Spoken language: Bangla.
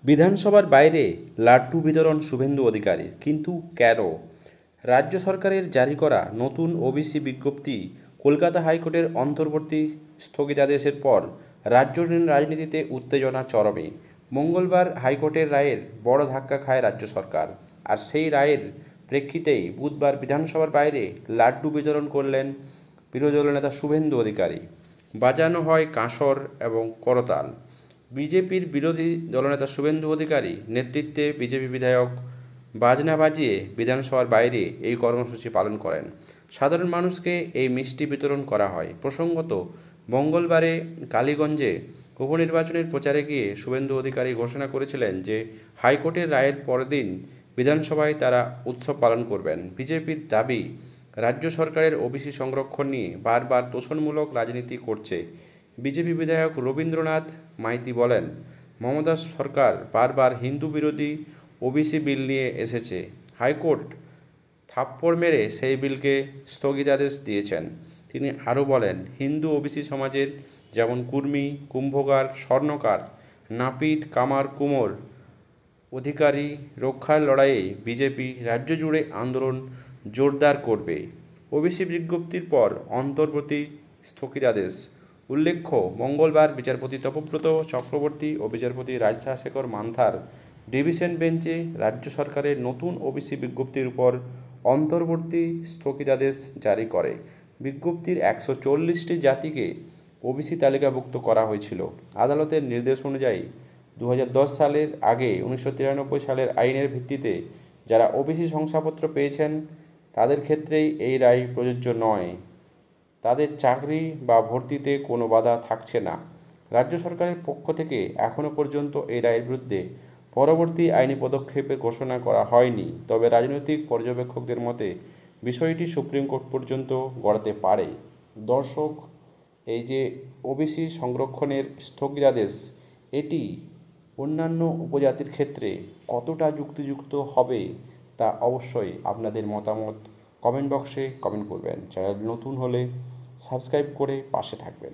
বিধানসভার বাইরে লাড্ডু বিতরণ শুভেন্দু অধিকারীর, কিন্তু কেন? রাজ্য সরকারের জারি করা নতুন ওবিসি বিজ্ঞপ্তি, কলকাতা হাইকোর্টের অন্তর্বর্তী স্থগিতাদেশের পর রাজ্য রাজনীতিতে উত্তেজনা চরমে। মঙ্গলবার হাইকোর্টের রায়ের বড় ধাক্কা খায় রাজ্য সরকার, আর সেই রায়ের প্রেক্ষিতেই বুধবার বিধানসভার বাইরে লাড্ডু বিতরণ করলেন বিরোধী দলনেতা শুভেন্দু অধিকারী। বাজানো হয় কাঁসর এবং করতাল। বিজেপির বিরোধী দলনেতা শুভেন্দু অধিকারী নেতৃত্বে বিজেপি বিধায়ক বাজনা বাজিয়ে বিধানসভার বাইরে এই কর্মসূচি পালন করেন। সাধারণ মানুষকে এই মিষ্টি বিতরণ করা হয়। প্রসঙ্গত, মঙ্গলবারে কালীগঞ্জে উপনির্বাচনের প্রচারে গিয়ে শুভেন্দু অধিকারী ঘোষণা করেছিলেন যে হাইকোর্টের রায়ের পরদিন বিধানসভায় তারা উৎসব পালন করবেন। বিজেপির দাবি, রাজ্য সরকারের ওবিসি সংরক্ষণ নিয়ে বারবার তোষণমূলক রাজনীতি করছে। বিজেপি বিধায়ক রবীন্দ্রনাথ মাইতি বলেন, মমতা সরকার বারবার হিন্দু বিরোধী ওবিসি বিল নিয়ে এসেছে। হাইকোর্ট থাপ্পড় মেরে সেই বিলকে স্থগিতাদেশ দিয়েছেন। তিনি আরও বলেন, হিন্দু ওবিসি সমাজের যেমন কুর্মী, কুম্ভকার, স্বর্ণকার, নাপিত, কামার, কুমোর অধিকারী রক্ষার লড়াইয়ে বিজেপি রাজ্য জুড়ে আন্দোলন জোরদার করবে। ওবিসি বিজ্ঞপ্তির পর অন্তর্বর্তী স্থগিতাদেশ। উল্লেখ্য, মঙ্গলবার বিচারপতি তপব্রত চক্রবর্তী ও বিচারপতি রাজশেখর মান্থার ডিভিশন বেঞ্চে রাজ্য সরকারের নতুন ওবিসি বিজ্ঞপ্তির উপর অন্তর্বর্তী স্থগিতাদেশ জারি করে। বিজ্ঞপ্তির 140টি জাতিকে ওবিসি তালিকাভুক্ত করা হয়েছিল। আদালতের নির্দেশ অনুযায়ী 2010 সালের আগে 1993 সালের আইনের ভিত্তিতে যারা ওবিসি শংসাপত্র পেয়েছেন তাদের ক্ষেত্রেই এই রায় প্রযোজ্য নয়। তাদের চাকরি বা ভর্তিতে কোনো বাধা থাকছে না। রাজ্য সরকারের পক্ষ থেকে এখনও পর্যন্ত এই রায়ের বিরুদ্ধে পরবর্তী আইনি পদক্ষেপের ঘোষণা করা হয়নি। তবে রাজনৈতিক পর্যবেক্ষকদের মতে বিষয়টি সুপ্রিম কোর্ট পর্যন্ত গড়াতে পারে। দর্শক, এই যে ওবিসি সংরক্ষণের স্থগিতাদেশ, এটি অন্যান্য উপজাতির ক্ষেত্রে কতটা যুক্তিযুক্ত হবে তা অবশ্যই আপনাদের মতামত কমেন্ট বক্সে কমেন্ট করবেন। চ্যানেল নতুন হলে সাবস্ক্রাইব করে পাশে থাকবেন।